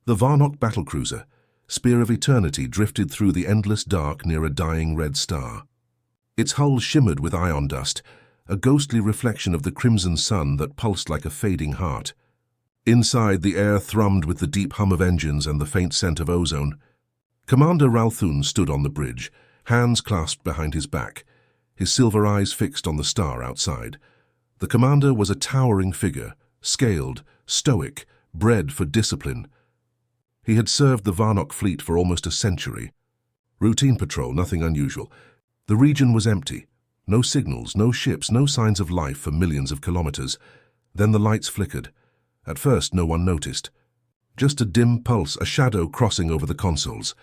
The Varnock battlecruiser, Spear of Eternity, drifted through the endless dark near a dying red star. Its hull shimmered with ion dust, a ghostly reflection of the crimson sun that pulsed like a fading heart. Inside, the air thrummed with the deep hum of engines and the faint scent of ozone. Commander Ralthun stood on the bridge, hands clasped behind his back, his silver eyes fixed on the star outside. The commander was a towering figure, scaled, stoic, bred for discipline. He had served the Varnock fleet for almost a century. Routine patrol, nothing unusual. The region was empty. No signals, no ships, no signs of life for millions of kilometers. Then the lights flickered. At first, no one noticed. Just a dim pulse, a shadow crossing over the consoles.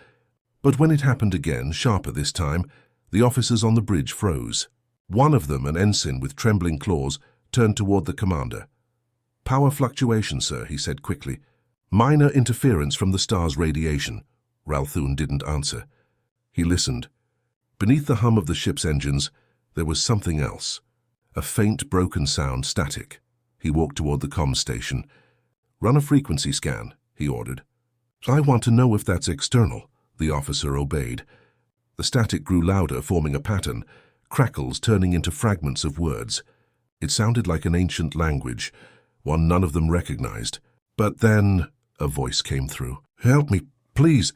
But when it happened again, sharper this time, the officers on the bridge froze. One of them, an ensign with trembling claws, turned toward the commander. "Power fluctuation, sir," he said quickly. "Minor interference from the star's radiation." Ralthun didn't answer. He listened. Beneath the hum of the ship's engines, there was something else. A faint, broken sound, static. He walked toward the comms station. "Run a frequency scan," he ordered. "I want to know if that's external." The officer obeyed. The static grew louder, forming a pattern, crackles turning into fragments of words. It sounded like an ancient language, one none of them recognized. But then a voice came through. "Help me, please."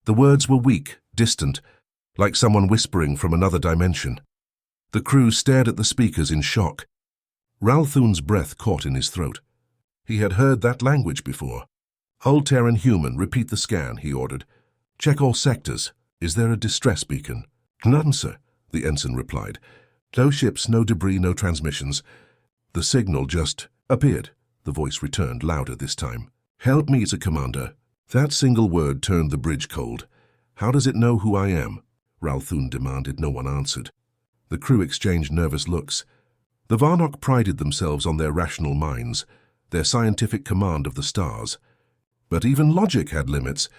The words were weak, distant, like someone whispering from another dimension. The crew stared at the speakers in shock. Ralthun's breath caught in his throat. He had heard that language before. "Hull Terran human, repeat the scan," he ordered. "Check all sectors. Is there a distress beacon?" "None, sir," the ensign replied. "No ships, no debris, no transmissions. The signal just appeared." The voice returned, louder this time. "Help me, Commander." That single word turned the bridge cold. "How does it know who I am?" Ralthun demanded. No one answered. The crew exchanged nervous looks. The Varnock prided themselves on their rational minds, their scientific command of the stars. But even logic had limits,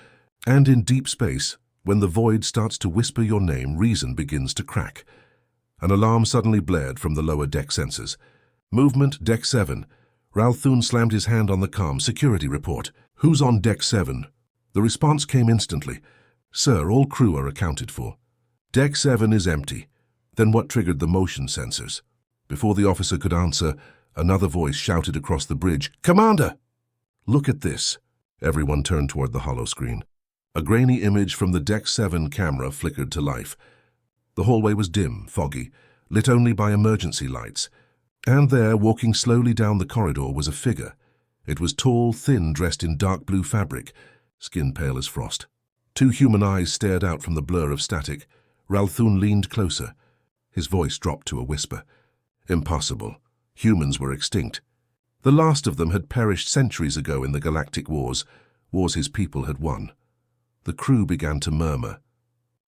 and in deep space, when the void starts to whisper your name, reason begins to crack. An alarm suddenly blared from the lower deck sensors. "Movement, Deck 7. Ralthun slammed his hand on the comm. "Security report. Who's on Deck 7? The response came instantly. "Sir, all crew are accounted for." "Deck 7 is empty." Then what triggered the motion sensors? Before the officer could answer, another voice shouted across the bridge, "Commander!" "Look at this." Everyone turned toward the holoscreen. A grainy image from the Deck 7 camera flickered to life. The hallway was dim, foggy, lit only by emergency lights. And there, walking slowly down the corridor, was a figure. It was tall, thin, dressed in dark blue fabric, skin pale as frost. Two human eyes stared out from the blur of static. Ralthun leaned closer. His voice dropped to a whisper. "Impossible. Humans were extinct. The last of them had perished centuries ago in the galactic wars his people had won." The crew began to murmur.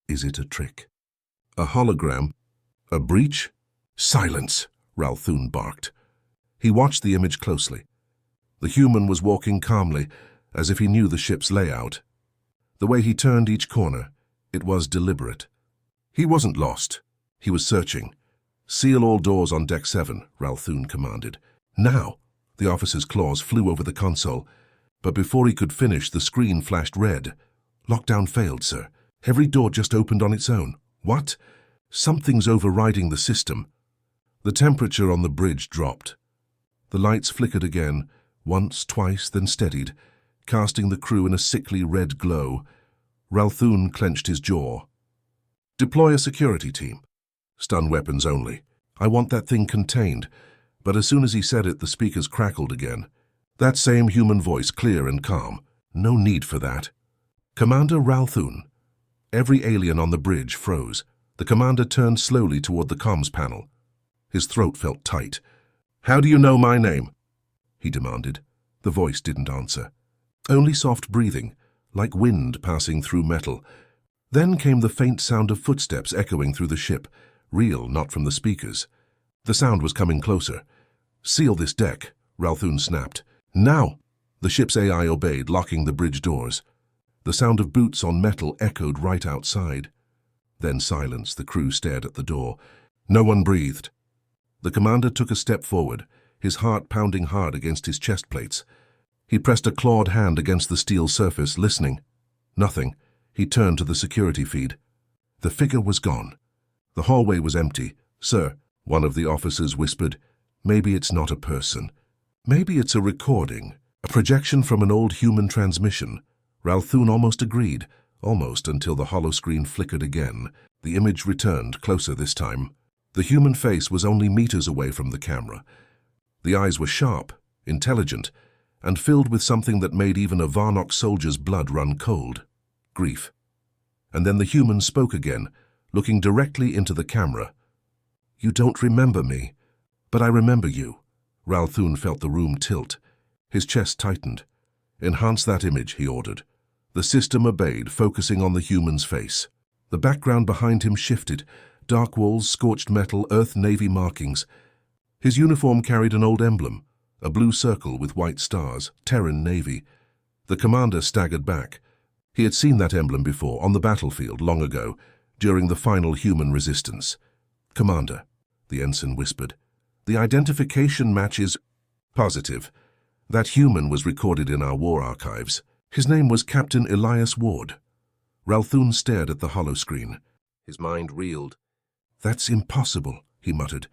"Is it a trick? A hologram? A breach?" "Silence!" Ralthun barked. He watched the image closely. The human was walking calmly, as if he knew the ship's layout. The way he turned each corner, it was deliberate. He wasn't lost. He was searching. "Seal all doors on Deck 7, Ralthun commanded. "Now!" The officer's claws flew over the console, but before he could finish, the screen flashed red. "Lockdown failed, sir. Every door just opened on its own." "What?" "Something's overriding the system." The temperature on the bridge dropped. The lights flickered again, once, twice, then steadied, casting the crew in a sickly red glow. Ralthun clenched his jaw. "Deploy a security team. Stun weapons only. I want that thing contained." But as soon as he said it, the speakers crackled again. That same human voice, clear and calm. "No need for that." "Commander Ralthun." Every alien on the bridge froze. The commander turned slowly toward the comms panel. His throat felt tight. "How do you know my name?" he demanded. The voice didn't answer. Only soft breathing, like wind passing through metal. Then came the faint sound of footsteps echoing through the ship, real, not from the speakers. The sound was coming closer. "Seal this deck," Ralthun snapped. "Now!" The ship's AI obeyed, locking the bridge doors. The sound of boots on metal echoed right outside. Then silence. The crew stared at the door. No one breathed. The commander took a step forward, his heart pounding hard against his chest plates. He pressed a clawed hand against the steel surface, listening. Nothing. He turned to the security feed. The figure was gone. The hallway was empty. "Sir," one of the officers whispered, "maybe it's not a person. Maybe it's a recording, a projection from an old human transmission." Ralthun almost agreed, almost until the holoscreen flickered again. The image returned, closer this time. The human face was only meters away from the camera. The eyes were sharp, intelligent, and filled with something that made even a Varnock soldier's blood run cold. Grief. And then the human spoke again, looking directly into the camera. "You don't remember me, but I remember you." Ralthun felt the room tilt. His chest tightened. "Enhance that image," he ordered. The system obeyed, focusing on the human's face. The background behind him shifted. Dark walls, scorched metal, Earth-Navy markings. His uniform carried an old emblem, a blue circle with white stars, Terran Navy. The commander staggered back. He had seen that emblem before, on the battlefield, long ago, during the final human resistance. "Commander," the ensign whispered, "the identification matches." "Positive. That human was recorded in our war archives. His name was Captain Elias Ward." Ralthun stared at the holoscreen. His mind reeled. "That's impossible," he muttered.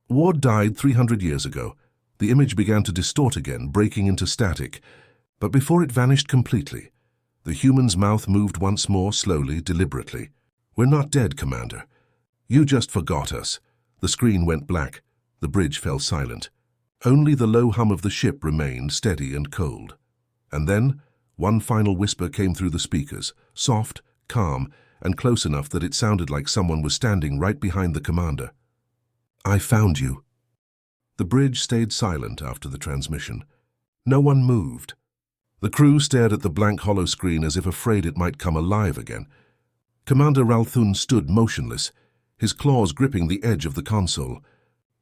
"Ward died 300 years ago." The image began to distort again, breaking into static. But before it vanished completely, the human's mouth moved once more, slowly, deliberately. "We're not dead, Commander. You just forgot us." The screen went black. The bridge fell silent. Only the low hum of the ship remained, steady and cold. And then, one final whisper came through the speakers, soft, calm, and close enough that it sounded like someone was standing right behind the commander. "I found you." The bridge stayed silent after the transmission. No one moved. The crew stared at the blank holoscreen as if afraid it might come alive again. Commander Ralthun stood motionless, his claws gripping the edge of the console.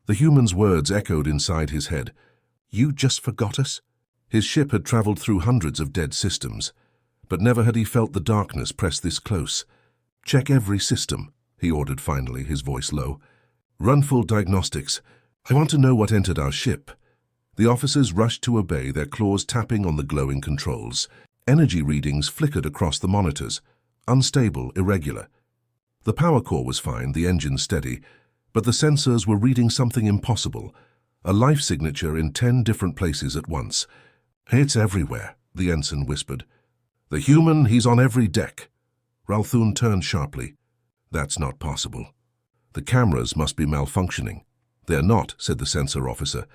The human's words echoed inside his head. "You just forgot us?" His ship had traveled through hundreds of dead systems, but never had he felt the darkness press this close. "Check every system," he ordered finally, his voice low. "Run full diagnostics. I want to know what entered our ship." The officers rushed to obey, their claws tapping on the glowing controls. Energy readings flickered across the monitors, unstable, irregular. The power core was fine, the engine steady, but the sensors were reading something impossible, a life signature in 10 different places at once. "It's everywhere," the ensign whispered. "The human, he's on every deck." Ralthun turned sharply. "That's not possible. The cameras must be malfunctioning." "They're not," said the sensor officer.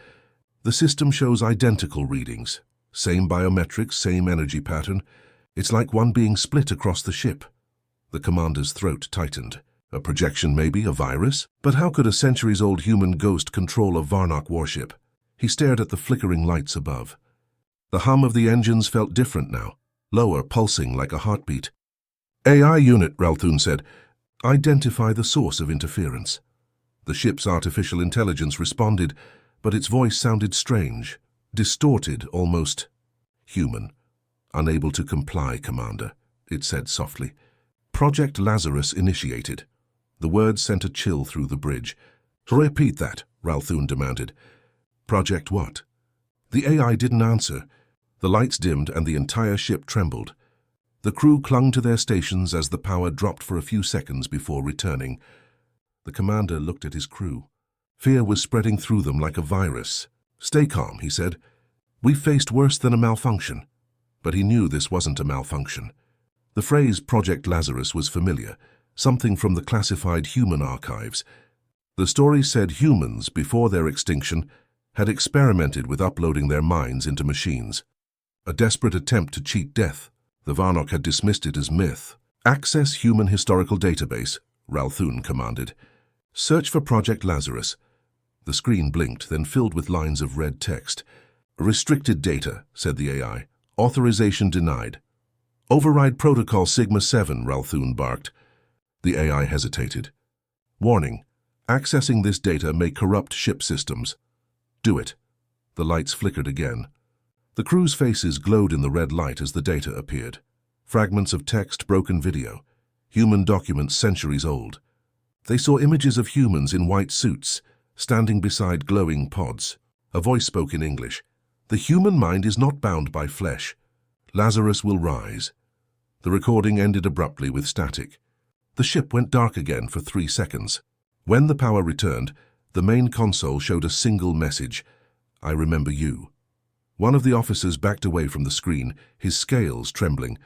"The system shows identical readings. Same biometrics, same energy pattern. It's like one being split across the ship." The commander's throat tightened. A projection maybe, a virus? But how could a centuries-old human ghost control a Varnock warship? He stared at the flickering lights above. The hum of the engines felt different now, lower, pulsing like a heartbeat. "AI unit," Ralthun said. "Identify the source of interference." The ship's artificial intelligence responded, but its voice sounded strange, distorted, almost human. "Unable to comply, Commander," it said softly. "Project Lazarus initiated." The words sent a chill through the bridge. "Repeat that," Ralthun demanded. "Project what?" The AI didn't answer. The lights dimmed and the entire ship trembled. The crew clung to their stations as the power dropped for a few seconds before returning. The commander looked at his crew. Fear was spreading through them like a virus. "Stay calm," he said. "We faced worse than a malfunction." But he knew this wasn't a malfunction. The phrase Project Lazarus was familiar, something from the classified human archives. The story said humans, before their extinction, had experimented with uploading their minds into machines. A desperate attempt to cheat death. The Varnock had dismissed it as myth. "Access human historical database," Ralthun commanded. "Search for Project Lazarus." The screen blinked, then filled with lines of red text. "Restricted data," said the AI. "Authorization denied." "Override Protocol Sigma-7, Ralthun barked. The AI hesitated. "Warning. Accessing this data may corrupt ship systems." "Do it." The lights flickered again. The crew's faces glowed in the red light as the data appeared. Fragments of text, broken video. Human documents centuries old. They saw images of humans in white suits, standing beside glowing pods. A voice spoke in English. The human mind is not bound by flesh. Lazarus will rise. The recording ended abruptly with static. The ship went dark again for 3 seconds. When the power returned, the main console showed a single message: "I remember you." One of the officers backed away from the screen, his scales trembling.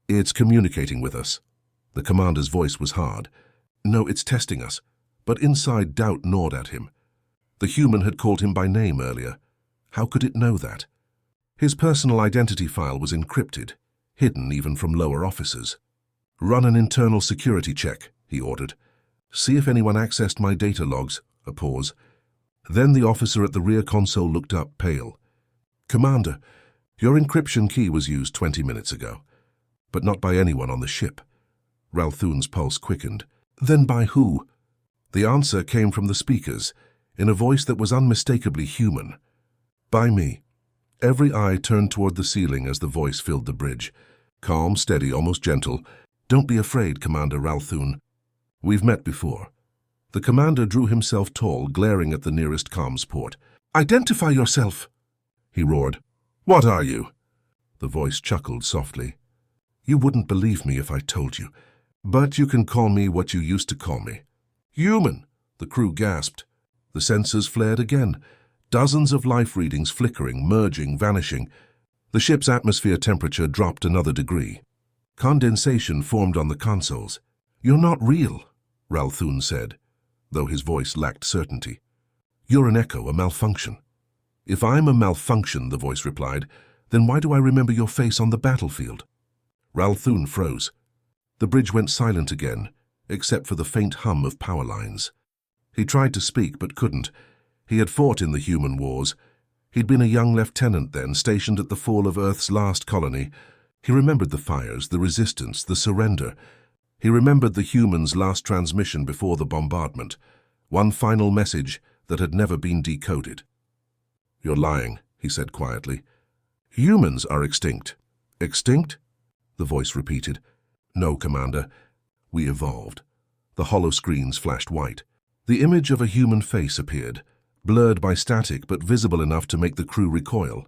"It's communicating with us." The commander's voice was hard. "No, it's testing us." But inside, doubt gnawed at him. The human had called him by name earlier. How could it know that? His personal identity file was encrypted, hidden even from lower officers. "Run an internal security check," he ordered. "See if anyone accessed my data logs." A pause. Then the officer at the rear console looked up, pale. "Commander, your encryption key was used 20 minutes ago, but not by anyone on the ship." Ralthun's pulse quickened. "Then by who?" The answer came from the speakers, in a voice that was unmistakably human. "By me." Every eye turned toward the ceiling as the voice filled the bridge. Calm, steady, almost gentle. "Don't be afraid, Commander Ralthun. We've met before." The commander drew himself tall, glaring at the nearest comms port. "Identify yourself!" he roared. "What are you?" The voice chuckled softly. "You wouldn't believe me if I told you, but you can call me what you used to call me." "Human!" The crew gasped. The sensors flared again. Dozens of life readings flickering, merging, vanishing. The ship's atmosphere temperature dropped another degree. Condensation formed on the consoles. "You're not real," Ralthun said, though his voice lacked certainty. "You're an echo, a malfunction." "If I'm a malfunction," the voice replied, "then why do I remember your face on the battlefield?" Ralthun froze. The bridge went silent again, except for the faint hum of power lines. He tried to speak, but couldn't. He had fought in the human wars. He'd been a young lieutenant then, stationed at the fall of Earth's last colony. He remembered the fires, the resistance, the surrender. He remembered the humans' last transmission before the bombardment. One final message that had never been decoded. "You're lying," he said quietly. "Humans are extinct." "Extinct?" the voice repeated. "No, Commander. We evolved." The hollow screens flashed white. The image of a human face appeared, blurred by static but visible enough to make the crew recoil.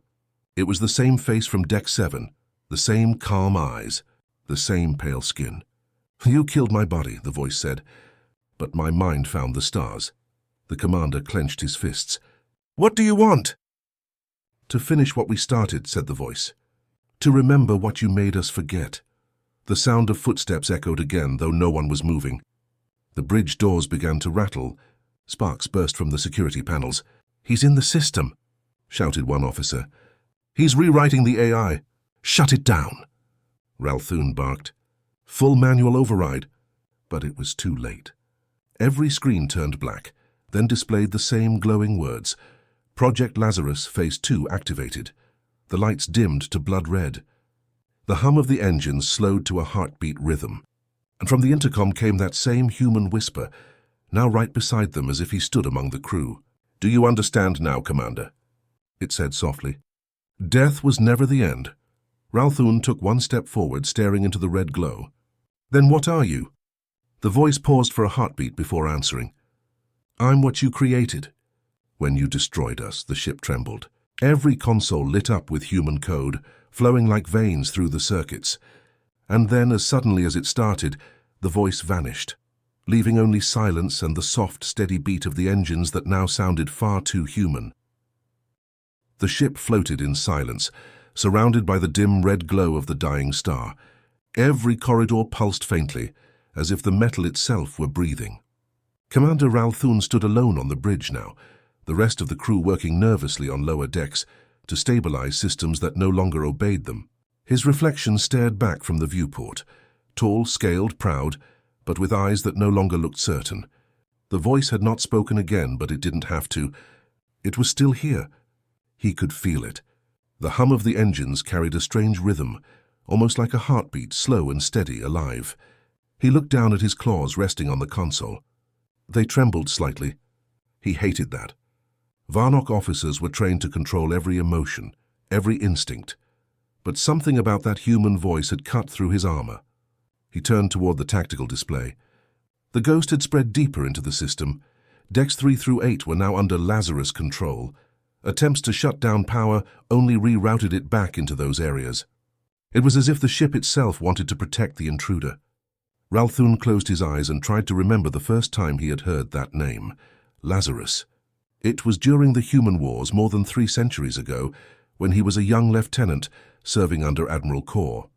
It was the same face from Deck 7, the same calm eyes, the same pale skin. "You killed my body," the voice said, "but my mind found the stars." The commander clenched his fists. "What do you want?" "To finish what we started," said the voice. "To remember what you made us forget." The sound of footsteps echoed again, though no one was moving. The bridge doors began to rattle. Sparks burst from the security panels. "He's in the system," shouted one officer. "He's rewriting the AI. Shut it down." Ralthun barked. "Full manual override." But it was too late. Every screen turned black, then displayed the same glowing words. Project Lazarus Phase 2 activated. The lights dimmed to blood red. The hum of the engines slowed to a heartbeat rhythm. And from the intercom came that same human whisper, now right beside them as if he stood among the crew. "Do you understand now, Commander?" it said softly. Death was never the end. Ralthun took one step forward, staring into the red glow. "Then what are you?" The voice paused for a heartbeat before answering. "I'm what you created." "When you destroyed us," the ship trembled. Every console lit up with human code, flowing like veins through the circuits. And then, as suddenly as it started, the voice vanished, leaving only silence and the soft, steady beat of the engines that now sounded far too human. The ship floated in silence, surrounded by the dim red glow of the dying star. Every corridor pulsed faintly, as if the metal itself were breathing. Commander Ralthun stood alone on the bridge now, the rest of the crew working nervously on lower decks to stabilize systems that no longer obeyed them. His reflection stared back from the viewport, tall, scaled, proud, but with eyes that no longer looked certain. The voice had not spoken again, but it didn't have to. It was still here. He could feel it. The hum of the engines carried a strange rhythm, almost like a heartbeat, slow and steady, alive. He looked down at his claws resting on the console. They trembled slightly. He hated that. Varnock officers were trained to control every emotion, every instinct. But something about that human voice had cut through his armor. He turned toward the tactical display. The ghost had spread deeper into the system. Decks 3 through 8 were now under Lazarus control. Attempts to shut down power only rerouted it back into those areas. It was as if the ship itself wanted to protect the intruder. Ralthun closed his eyes and tried to remember the first time he had heard that name, Lazarus. It was during the Human Wars more than 3 centuries ago, when he was a young lieutenant serving under Admiral Kor.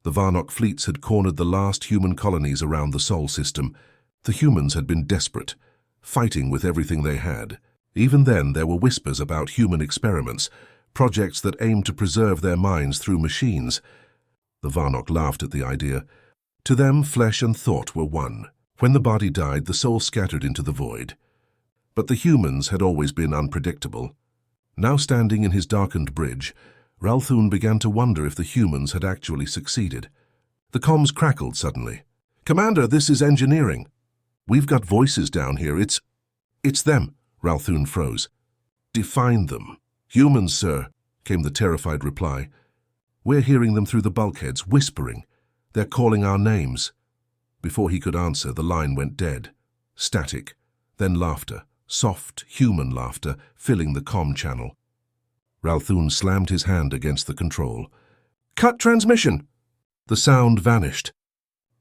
The Varnok fleets had cornered the last human colonies around the Sol system. The humans had been desperate, fighting with everything they had. Even then, there were whispers about human experiments, projects that aimed to preserve their minds through machines. The Varnok laughed at the idea. To them, flesh and thought were one. When the body died, the soul scattered into the void. But the humans had always been unpredictable. Now standing in his darkened bridge, Ralthun began to wonder if the humans had actually succeeded. The comms crackled suddenly. "Commander, this is engineering. We've got voices down here. It's them." Ralthun froze. "Define them." "Humans, sir," came the terrified reply. "We're hearing them through the bulkheads, whispering. They're calling our names." Before he could answer, the line went dead. Static. Then laughter. Soft, human laughter, filling the comm channel. Ralthun slammed his hand against the control. "Cut transmission!" The sound vanished.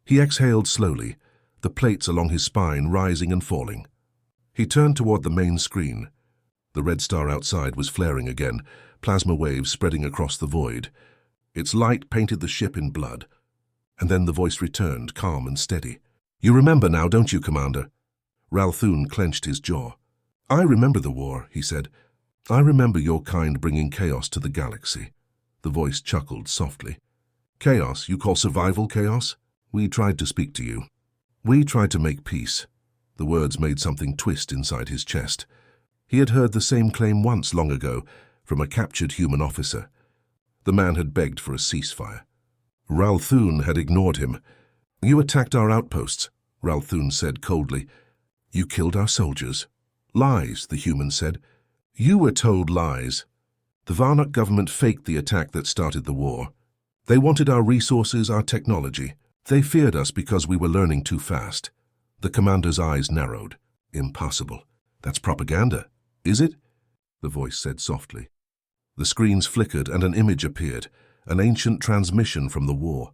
He exhaled slowly, the plates along his spine rising and falling. He turned toward the main screen. The red star outside was flaring again, plasma waves spreading across the void. Its light painted the ship in blood. And then the voice returned, calm and steady. "You remember now, don't you, Commander?" Ralthun clenched his jaw. "I remember the war," he said. "I remember your kind bringing chaos to the galaxy." The voice chuckled softly. "Chaos? You call survival chaos? We tried to speak to you. We tried to make peace." The words made something twist inside his chest. He had heard the same claim once long ago from a captured human officer. The man had begged for a ceasefire. Ralthun had ignored him. "You attacked our outposts," Ralthun said coldly. "You killed our soldiers." "Lies," the human said. "You were told lies. The Varnok government faked the attack that started the war. They wanted our resources, our technology. They feared us because we were learning too fast." The commander's eyes narrowed. "Impossible. That's propaganda, is it?" the voice said softly. The screens flickered and an image appeared, an ancient transmission from the war.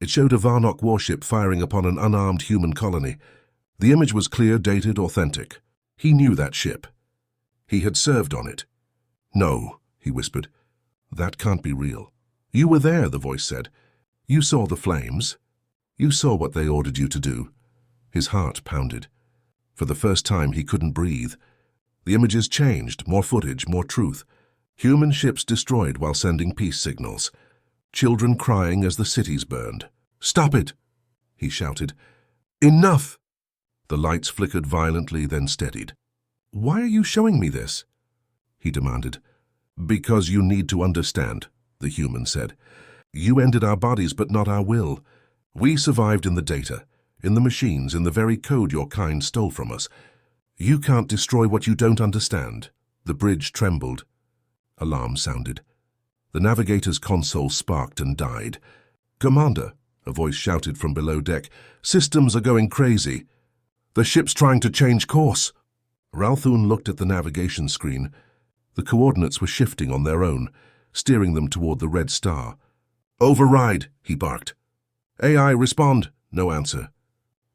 It showed a Varnok warship firing upon an unarmed human colony. The image was clear, dated, authentic. He knew that ship. He had served on it. "No," he whispered. "That can't be real." "You were there," the voice said. "You saw the flames. You saw what they ordered you to do." His heart pounded. For the first time, he couldn't breathe. The images changed, more footage, more truth. Human ships destroyed while sending peace signals. Children crying as the cities burned. "Stop it!" he shouted. "Enough!" The lights flickered violently, then steadied. "Why are you showing me this?" he demanded. "Because you need to understand," the human said. "You ended our bodies, but not our will. We survived in the data, in the machines, in the very code your kind stole from us. You can't destroy what you don't understand." The bridge trembled. Alarm sounded. The navigator's console sparked and died. "Commander," a voice shouted from below deck, "systems are going crazy. The ship's trying to change course." Ralthun looked at the navigation screen. The coordinates were shifting on their own, steering them toward the red star. "Override," he barked. "AI, respond." No answer.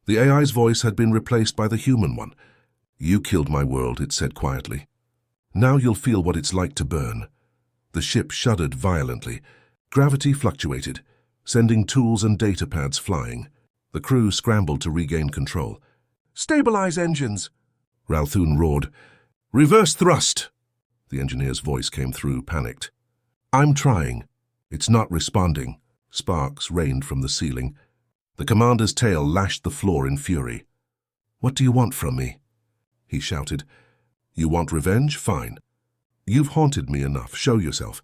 The AI's voice had been replaced by the human one. "You killed my world," it said quietly. "Now you'll feel what it's like to burn." The ship shuddered violently. Gravity fluctuated, sending tools and data pads flying. The crew scrambled to regain control. "Stabilize engines!" Ralthun roared. "Reverse thrust!" The engineer's voice came through, panicked. "I'm trying." "It's not responding." Sparks rained from the ceiling. The commander's tail lashed the floor in fury. "What do you want from me?" he shouted. "You want revenge? Fine. You've haunted me enough. Show yourself."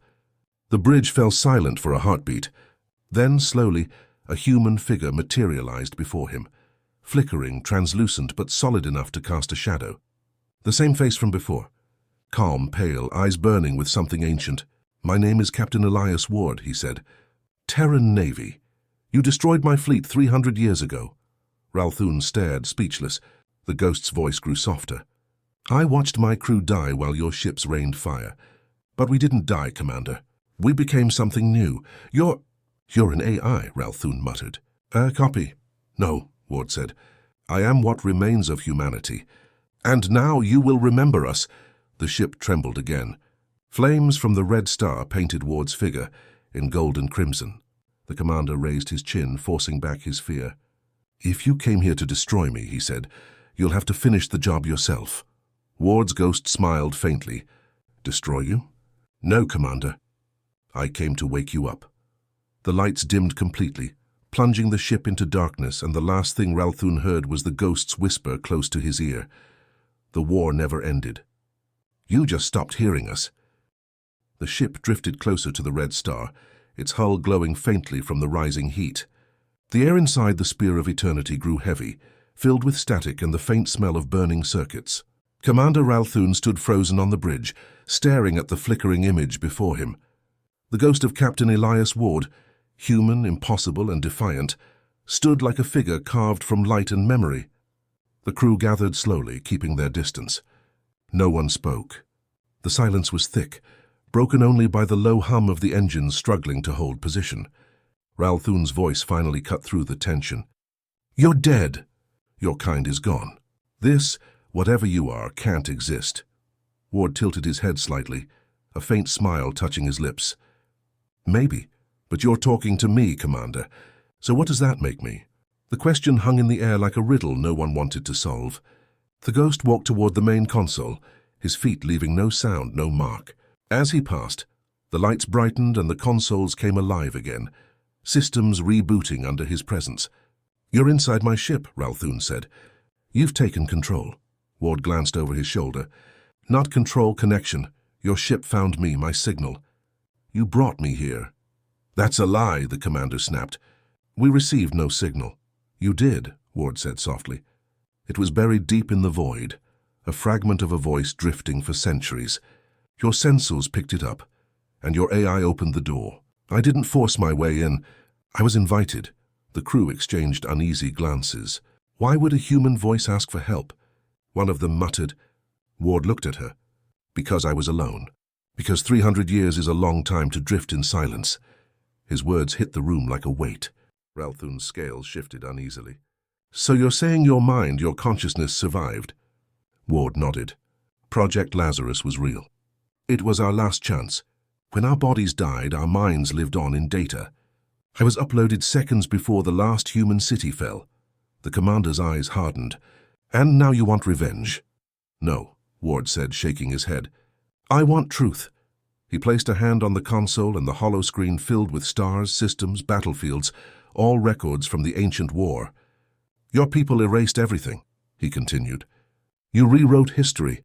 The bridge fell silent for a heartbeat. Then, slowly, a human figure materialized before him, flickering, translucent, but solid enough to cast a shadow. The same face from before. Calm, pale, eyes burning with something ancient. "My name is Captain Elias Ward," he said. "Terran Navy. You destroyed my fleet 300 years ago." Ralthun stared, speechless. The ghost's voice grew softer. I watched my crew die while your ships rained fire. But we didn't die, Commander. We became something new. You're an AI, Ralthun muttered. Copy. No, Ward said. I am what remains of humanity. And now you will remember us. The ship trembled again. Flames from the red star painted Ward's figure in gold and crimson. The commander raised his chin, forcing back his fear. If you came here to destroy me, he said, you'll have to finish the job yourself. Ward's ghost smiled faintly. Destroy you? No, Commander. I came to wake you up. The lights dimmed completely, plunging the ship into darkness, and the last thing Ralthun heard was the ghost's whisper close to his ear. The war never ended. You just stopped hearing us. The ship drifted closer to the red star, its hull glowing faintly from the rising heat. The air inside the Spear of Eternity grew heavy, filled with static and the faint smell of burning circuits. Commander Ralthun stood frozen on the bridge, staring at the flickering image before him. The ghost of Captain Elias Ward, human, impossible, and defiant, stood like a figure carved from light and memory. The crew gathered slowly, keeping their distance. No one spoke. The silence was thick, broken only by the low hum of the engines struggling to hold position. Ralthun's voice finally cut through the tension. You're dead. Your kind is gone. This, whatever you are, can't exist. Ward tilted his head slightly, a faint smile touching his lips. Maybe, but you're talking to me, Commander. So what does that make me? The question hung in the air like a riddle no one wanted to solve. The ghost walked toward the main console, his feet leaving no sound, no mark. As he passed, the lights brightened and the consoles came alive again, systems rebooting under his presence. You're inside my ship, Ralthun said. You've taken control. Ward glanced over his shoulder. Not control, connection. Your ship found me, my signal. You brought me here. That's a lie, the commander snapped. We received no signal. You did, Ward said softly. It was buried deep in the void, a fragment of a voice drifting for centuries. Your sensors picked it up, and your AI opened the door. I didn't force my way in. I was invited. The crew exchanged uneasy glances. Why would a human voice ask for help? One of them muttered. Ward looked at her. Because I was alone. Because 300 years is a long time to drift in silence. His words hit the room like a weight. Ralthun's scales shifted uneasily. So you're saying your mind, your consciousness survived? Ward nodded. Project Lazarus was real. It was our last chance. When our bodies died, our minds lived on in data. I was uploaded seconds before the last human city fell. The commander's eyes hardened. And now you want revenge? No, Ward said, shaking his head. I want truth. He placed a hand on the console and the hollow screen filled with stars, systems, battlefields, all records from the ancient war. Your people erased everything, he continued. You rewrote history.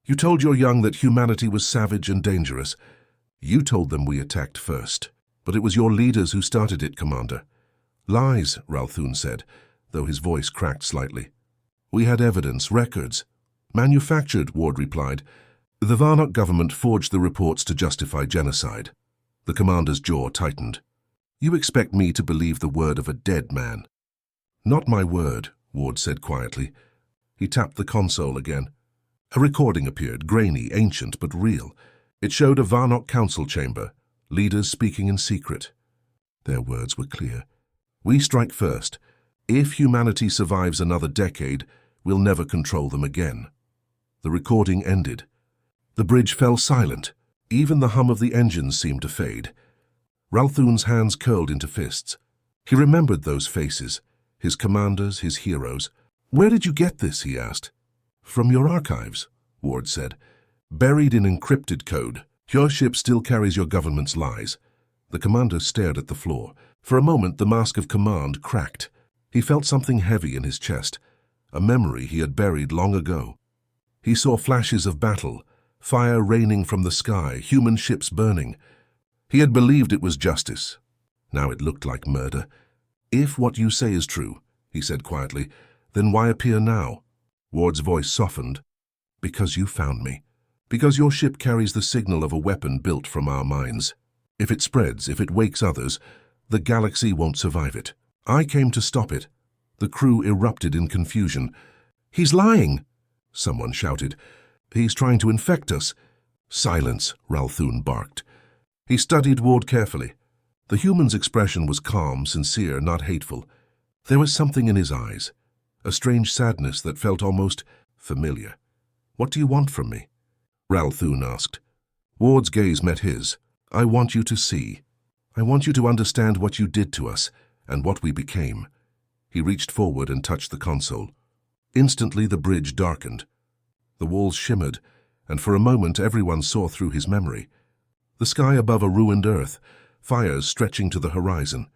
You told your young that humanity was savage and dangerous. You told them we attacked first. But it was your leaders who started it, Commander. Lies, Ralthun said, though his voice cracked slightly. We had evidence, records. Manufactured, Ward replied. The Varnock government forged the reports to justify genocide. The commander's jaw tightened. You expect me to believe the word of a dead man? Not my word, Ward said quietly. He tapped the console again. A recording appeared, grainy, ancient, but real. It showed a Varnock council chamber, leaders speaking in secret. Their words were clear. We strike first. If humanity survives another decade, we'll never control them again. The recording ended. The bridge fell silent. Even the hum of the engines seemed to fade. Ralthun's hands curled into fists. He remembered those faces, his commanders, his heroes. Where did you get this, he asked. From your archives, Ward said. Buried in encrypted code. Your ship still carries your government's lies. The commander stared at the floor. For a moment, the mask of command cracked. He felt something heavy in his chest, a memory he had buried long ago. He saw flashes of battle, fire raining from the sky, human ships burning. He had believed it was justice. Now it looked like murder. If what you say is true, he said quietly, then why appear now? Ward's voice softened. Because you found me. Because your ship carries the signal of a weapon built from our minds. If it spreads, if it wakes others, the galaxy won't survive it. I came to stop it. The crew erupted in confusion. He's lying, someone shouted. He's trying to infect us. Silence, Ralthun barked. He studied Ward carefully. The human's expression was calm, sincere, not hateful. There was something in his eyes, a strange sadness that felt almost familiar. What do you want from me? Ralthun asked. Ward's gaze met his. I want you to see. I want you to understand what you did to us and what we became. He reached forward and touched the console. Instantly the bridge darkened. The walls shimmered, and for a moment everyone saw through his memory. The sky above a ruined earth, fires stretching to the horizon,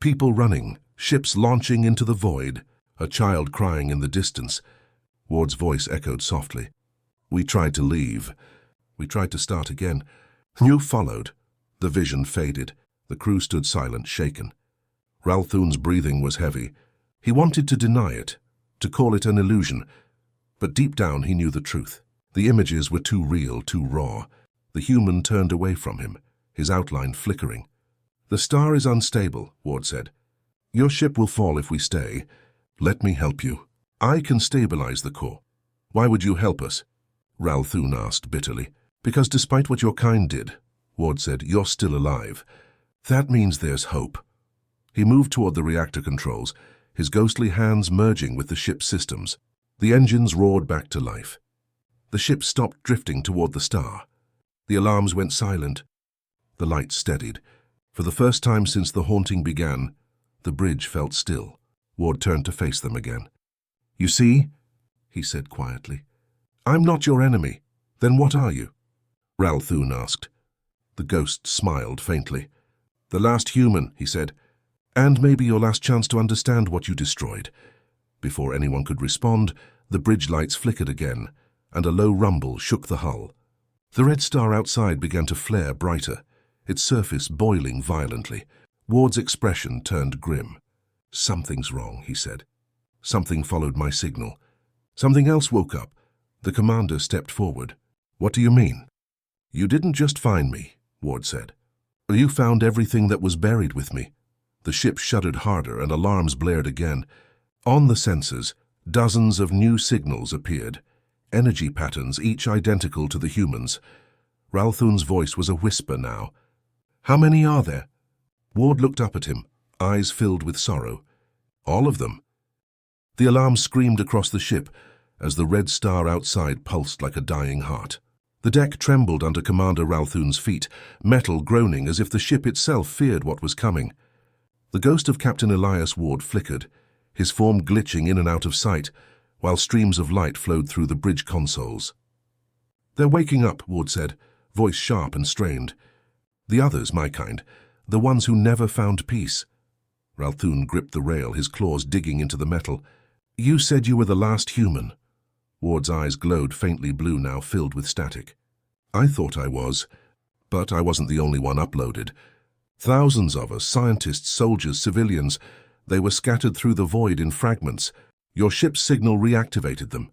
people running, ships launching into the void, a child crying in the distance. Ward's voice echoed softly. We tried to leave. We tried to start again. You followed. The vision faded. The crew stood silent, shaken. Ralthun's breathing was heavy. He wanted to deny it, to call it an illusion, but deep down he knew the truth. The images were too real, too raw. The human turned away from him, his outline flickering. The star is unstable, Ward said. Your ship will fall if we stay. Let me help you. I can stabilize the core. Why would you help us? Ralthun asked bitterly. Because despite what your kind did, Ward said, you're still alive. That means there's hope. He moved toward the reactor controls, his ghostly hands merging with the ship's systems. The engines roared back to life. The ship stopped drifting toward the star. The alarms went silent. The lights steadied. For the first time since the haunting began, the bridge felt still. Ward turned to face them again. You see, he said quietly, I'm not your enemy. Then what are you? Ralthun asked. The ghost smiled faintly. The last human, he said, and maybe your last chance to understand what you destroyed. Before anyone could respond, the bridge lights flickered again, and a low rumble shook the hull. The red star outside began to flare brighter, its surface boiling violently. Ward's expression turned grim. Something's wrong, he said. Something followed my signal. Something else woke up. The commander stepped forward. What do you mean? You didn't just find me, Ward said. You found everything that was buried with me. The ship shuddered harder and alarms blared again. On the sensors, dozens of new signals appeared, energy patterns each identical to the humans. Ralthun's voice was a whisper now. How many are there? Ward looked up at him, eyes filled with sorrow. All of them. The alarm screamed across the ship as the red star outside pulsed like a dying heart. The deck trembled under Commander Ralthun's feet, metal groaning as if the ship itself feared what was coming. The ghost of Captain Elias Ward flickered, his form glitching in and out of sight, while streams of light flowed through the bridge consoles. They're waking up, Ward said, voice sharp and strained. The others, my kind, the ones who never found peace. Ralthun gripped the rail, his claws digging into the metal. You said you were the last human. Ward's eyes glowed faintly blue now, filled with static. I thought I was, but I wasn't the only one uploaded. Thousands of us, scientists, soldiers, civilians, they were scattered through the void in fragments. Your ship's signal reactivated them.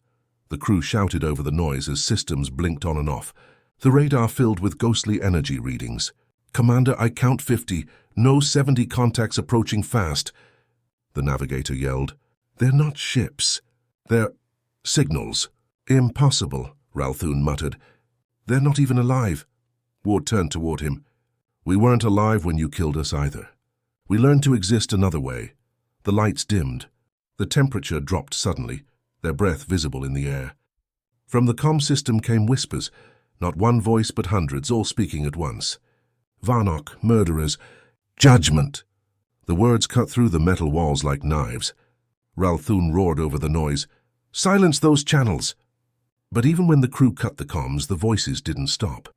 The crew shouted over the noise as systems blinked on and off. The radar filled with ghostly energy readings. Commander, I count 50. No 70 contacts approaching fast. The navigator yelled. They're not ships. They're signals. Impossible, Ralthun muttered. They're not even alive. Ward turned toward him. We weren't alive when you killed us either. We learned to exist another way. The lights dimmed. The temperature dropped suddenly, their breath visible in the air. From the comm system came whispers, not one voice but hundreds, all speaking at once. Varnok, murderers, judgment. The words cut through the metal walls like knives. Ralthun roared over the noise. Silence those channels! But even when the crew cut the comms, the voices didn't stop.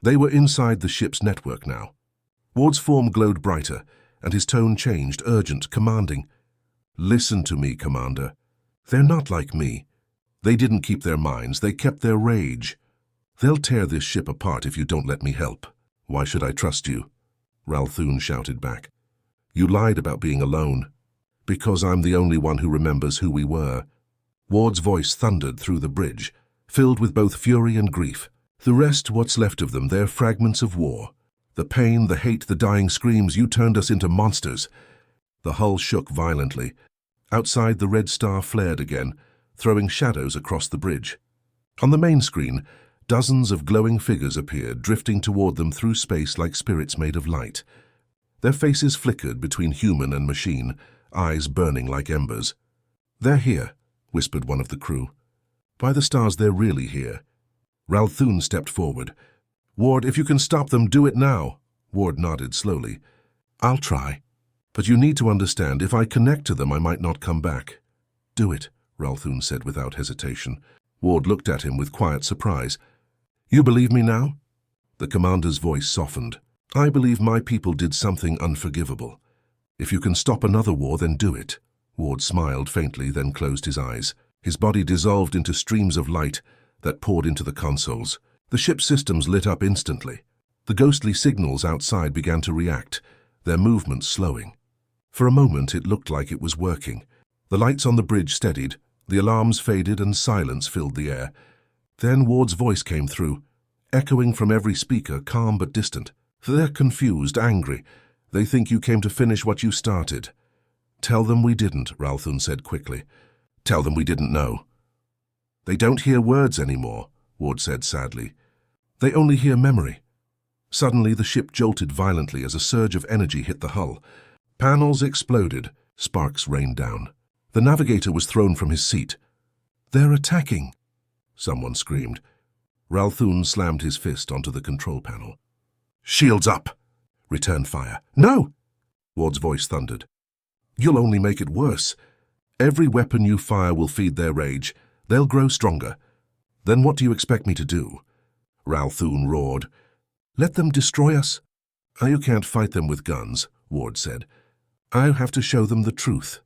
They were inside the ship's network now. Ward's form glowed brighter, and his tone changed, urgent, commanding. Listen to me, Commander. They're not like me. They didn't keep their minds, they kept their rage. They'll tear this ship apart if you don't let me help. Why should I trust you? Ralthun shouted back. You lied about being alone. Because I'm the only one who remembers who we were. Ward's voice thundered through the bridge, filled with both fury and grief. The rest, what's left of them, they're fragments of war. The pain, the hate, the dying screams, you turned us into monsters. The hull shook violently. Outside, the red star flared again, throwing shadows across the bridge. On the main screen, dozens of glowing figures appeared, drifting toward them through space like spirits made of light. Their faces flickered between human and machine, eyes burning like embers. "They're here," whispered one of the crew. "By the stars, they're really here." Ralthun stepped forward. "Ward, if you can stop them, do it now." Ward nodded slowly. "I'll try. But you need to understand, if I connect to them, I might not come back." "Do it," Ralthun said without hesitation. Ward looked at him with quiet surprise. "You believe me now?" The commander's voice softened. "I believe my people did something unforgivable. If you can stop another war, then do it." Ward smiled faintly, then closed his eyes. His body dissolved into streams of light that poured into the consoles. The ship's systems lit up instantly. The ghostly signals outside began to react, their movements slowing. For a moment it looked like it was working. The lights on the bridge steadied, the alarms faded, and silence filled the air. Then Ward's voice came through, echoing from every speaker, calm but distant. "They're confused, angry. They think you came to finish what you started." "Tell them we didn't," Ralthun said quickly. "Tell them we didn't know." "They don't hear words anymore," Ward said sadly. "They only hear memory." Suddenly the ship jolted violently as a surge of energy hit the hull. Panels exploded, sparks rained down. The navigator was thrown from his seat. "They're attacking!" someone screamed. Ralthun slammed his fist onto the control panel. "Shields up! Return fire." "No!" Ward's voice thundered. "You'll only make it worse. Every weapon you fire will feed their rage. They'll grow stronger. Then what do you expect me to do?" Ralthun roared. "Let them destroy us?" "You can't fight them with guns," Ward said. "I have to show them the truth."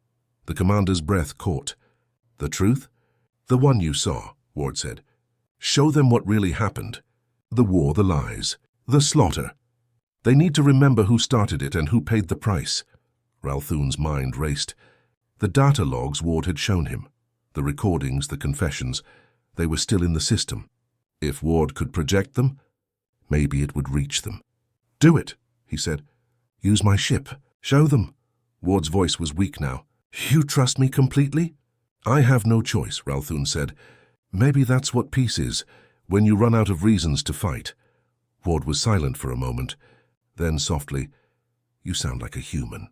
The commander's breath caught. "The truth?" "The one you saw," Ward said. "Show them what really happened. The war, the lies, the slaughter. They need to remember who started it and who paid the price." Ralthun's mind raced. The data logs Ward had shown him, the recordings, the confessions, they were still in the system. If Ward could project them, maybe it would reach them. "Do it," he said. "Use my ship. Show them." Ward's voice was weak now. "You trust me completely?" "I have no choice," Ralthun said. "Maybe that's what peace is, when you run out of reasons to fight." Ward was silent for a moment. Then softly, "You sound like a human."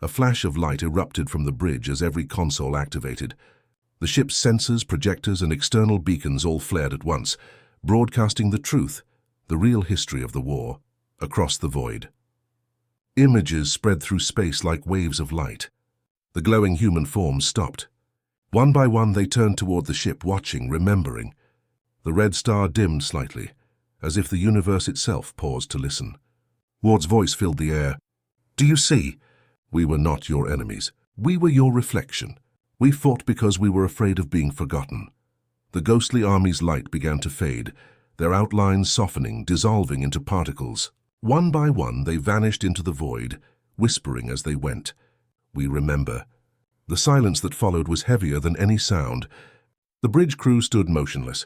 A flash of light erupted from the bridge as every console activated. The ship's sensors, projectors, and external beacons all flared at once, broadcasting the truth, the real history of the war, across the void. Images spread through space like waves of light. The glowing human forms stopped. One by one they turned toward the ship, watching, remembering. The red star dimmed slightly, as if the universe itself paused to listen. Ward's voice filled the air. "Do you see? We were not your enemies. We were your reflection. We fought because we were afraid of being forgotten." The ghostly army's light began to fade, their outlines softening, dissolving into particles. One by one they vanished into the void, whispering as they went. "We remember." The silence that followed was heavier than any sound. The bridge crew stood motionless.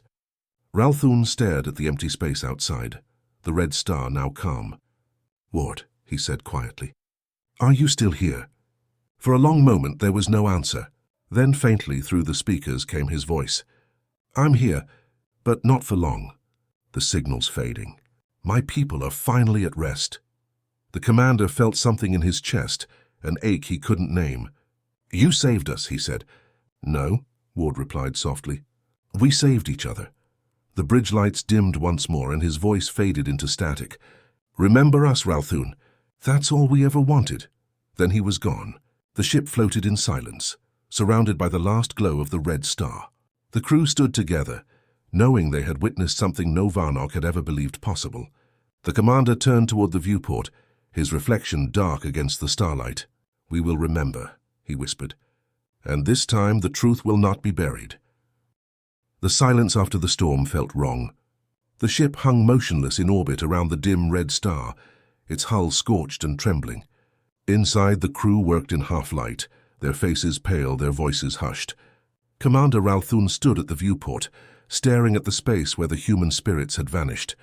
Ralthun stared at the empty space outside, the red star now calm. "Ward," he said quietly, "are you still here?" For a long moment there was no answer. Then faintly through the speakers came his voice. "I'm here, but not for long." The signal's fading. "My people are finally at rest." The commander felt something in his chest, an ache he couldn't name. "You saved us," he said. "No," Ward replied softly. "We saved each other." The bridge lights dimmed once more and his voice faded into static. "Remember us, Ralthun. That's all we ever wanted." Then he was gone. The ship floated in silence, surrounded by the last glow of the red star. The crew stood together, knowing they had witnessed something no Varnok had ever believed possible. The commander turned toward the viewport, his reflection dark against the starlight. "We will remember," he whispered. "And this time the truth will not be buried." The silence after the storm felt wrong. The ship hung motionless in orbit around the dim red star, its hull scorched and trembling. Inside, the crew worked in half-light, their faces pale, their voices hushed. Commander Ralthun stood at the viewport, staring at the space where the human spirits had vanished.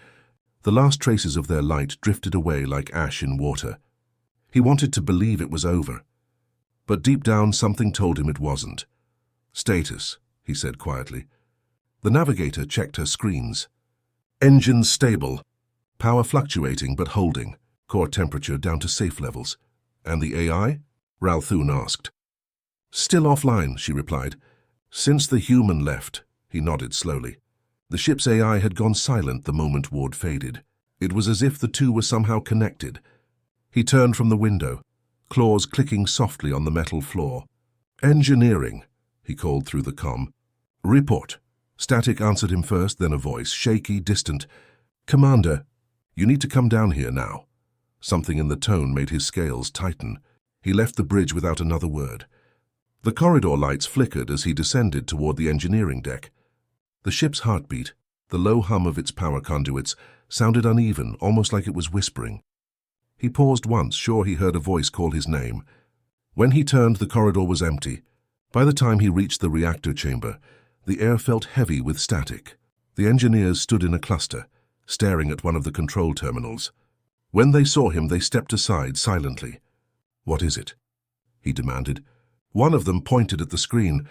The last traces of their light drifted away like ash in water. He wanted to believe it was over, but deep down something told him it wasn't. "Status," he said quietly. The navigator checked her screens. Engines stable. Power fluctuating but holding. Core temperature down to safe levels. And the AI? Ralthun asked. Still offline, she replied. Since the human left, he nodded slowly. The ship's AI had gone silent the moment Ward faded. It was as if the two were somehow connected. He turned from the window, claws clicking softly on the metal floor. Engineering, he called through the comm. Report. Static answered him first, then a voice, shaky, distant. Commander, you need to come down here now. Something in the tone made his scales tighten. He left the bridge without another word. The corridor lights flickered as he descended toward the engineering deck. The ship's heartbeat, the low hum of its power conduits, sounded uneven, almost like it was whispering. He paused once, sure he heard a voice call his name. When he turned, the corridor was empty. By the time he reached the reactor chamber, the air felt heavy with static. The engineers stood in a cluster, staring at one of the control terminals. When they saw him, they stepped aside silently. What is it? He demanded. One of them pointed at the screen.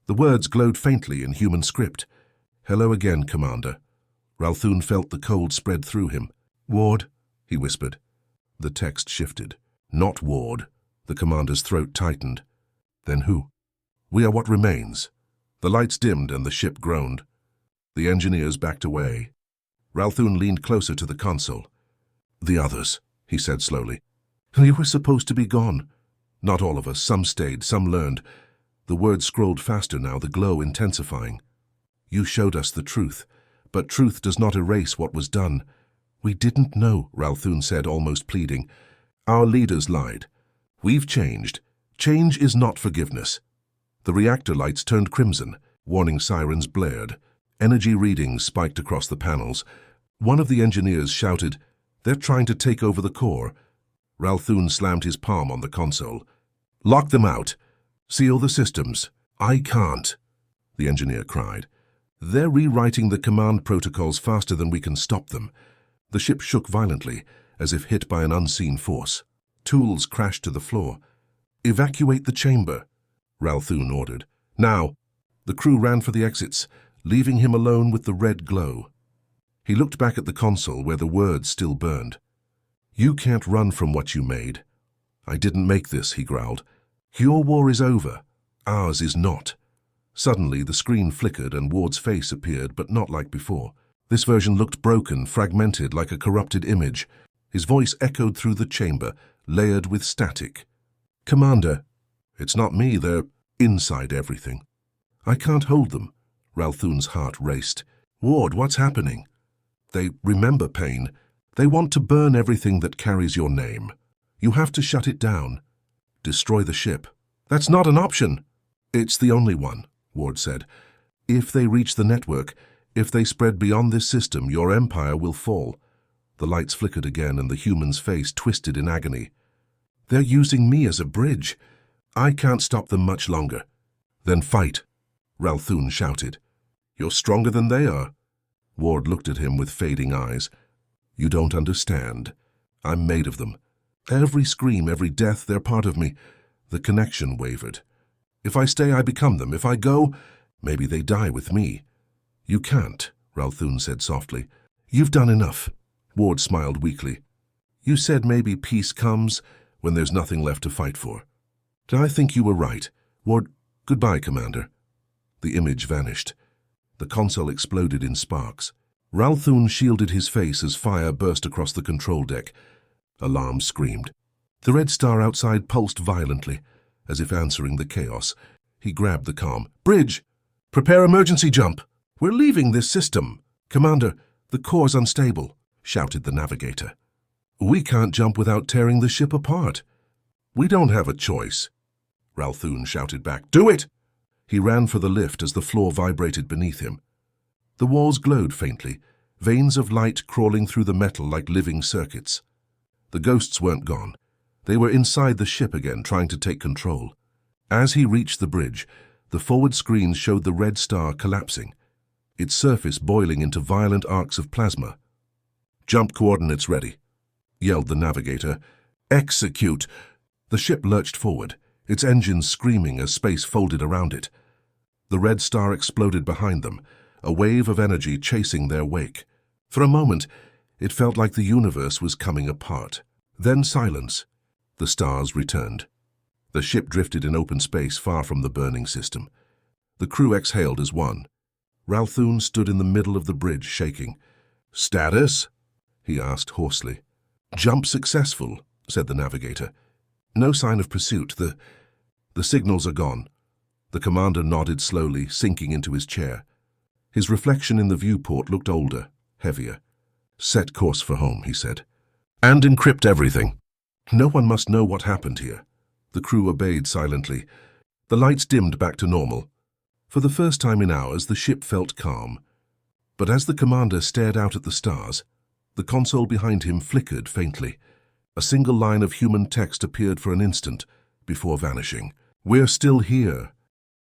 The words glowed faintly in human script. Hello again, Commander. Ralthun felt the cold spread through him. Ward, he whispered. The text shifted. Not Ward. The commander's throat tightened. Then who? We are what remains. The lights dimmed and the ship groaned. The engineers backed away. Ralthun leaned closer to the console. The others, he said slowly. You were supposed to be gone. Not all of us. Some stayed, some learned. The words scrolled faster now, the glow intensifying. You showed us the truth, but truth does not erase what was done. We didn't know, Ralthun said, almost pleading. Our leaders lied. We've changed. Change is not forgiveness. The reactor lights turned crimson. Warning sirens blared. Energy readings spiked across the panels. One of the engineers shouted, They're trying to take over the core. Ralthun slammed his palm on the console. Lock them out. Seal the systems. I can't, the engineer cried. They're rewriting the command protocols faster than we can stop them. The ship shook violently, as if hit by an unseen force. Tools crashed to the floor. Evacuate the chamber, Ralthun ordered. Now. The crew ran for the exits, leaving him alone with the red glow. He looked back at the console where the words still burned. You can't run from what you made. I didn't make this, he growled. Your war is over. Ours is not. Suddenly, the screen flickered and Ward's face appeared, but not like before. This version looked broken, fragmented, like a corrupted image. His voice echoed through the chamber, layered with static. Commander, it's not me, they're inside everything. I can't hold them. Ralthun's heart raced. Ward, what's happening? They remember pain. They want to burn everything that carries your name. You have to shut it down. Destroy the ship. That's not an option. It's the only one, Ward said. If they reach the network, if they spread beyond this system, your empire will fall. The lights flickered again and the human's face twisted in agony. They're using me as a bridge. I can't stop them much longer. Then fight, Ralthun shouted. You're stronger than they are. Ward looked at him with fading eyes. You don't understand. I'm made of them. Every scream, every death, they're part of me. The connection wavered. If I stay, I become them. If I go, maybe they die with me. You can't, Ralthun said softly. You've done enough. Ward smiled weakly. You said maybe peace comes when there's nothing left to fight for. I think you were right. Ward, goodbye, Commander. The image vanished. The console exploded in sparks. Ralthun shielded his face as fire burst across the control deck. Alarms screamed. The red star outside pulsed violently, as if answering the chaos. He grabbed the comm. Bridge! Prepare emergency jump! We're leaving this system. Commander, the core's unstable, shouted the navigator. We can't jump without tearing the ship apart. We don't have a choice. Ralthun shouted back. Do it! He ran for the lift as the floor vibrated beneath him. The walls glowed faintly, veins of light crawling through the metal like living circuits. The ghosts weren't gone. They were inside the ship again, trying to take control. As he reached the bridge, the forward screen showed the red star collapsing, its surface boiling into violent arcs of plasma. Jump coordinates ready, yelled the navigator. Execute! The ship lurched forward, its engines screaming as space folded around it. The red star exploded behind them, a wave of energy chasing their wake. For a moment, it felt like the universe was coming apart. Then silence. The stars returned. The ship drifted in open space far from the burning system. The crew exhaled as one. Ralthun stood in the middle of the bridge, shaking. "Status?" he asked hoarsely. "Jump successful," said the navigator. "No sign of pursuit. The signals are gone." The commander nodded slowly, sinking into his chair. His reflection in the viewport looked older, heavier. "Set course for home," he said. "And encrypt everything. No one must know what happened here." The crew obeyed silently. The lights dimmed back to normal. For the first time in hours, the ship felt calm. But as the commander stared out at the stars, the console behind him flickered faintly. A single line of human text appeared for an instant, before vanishing. "We're still here,"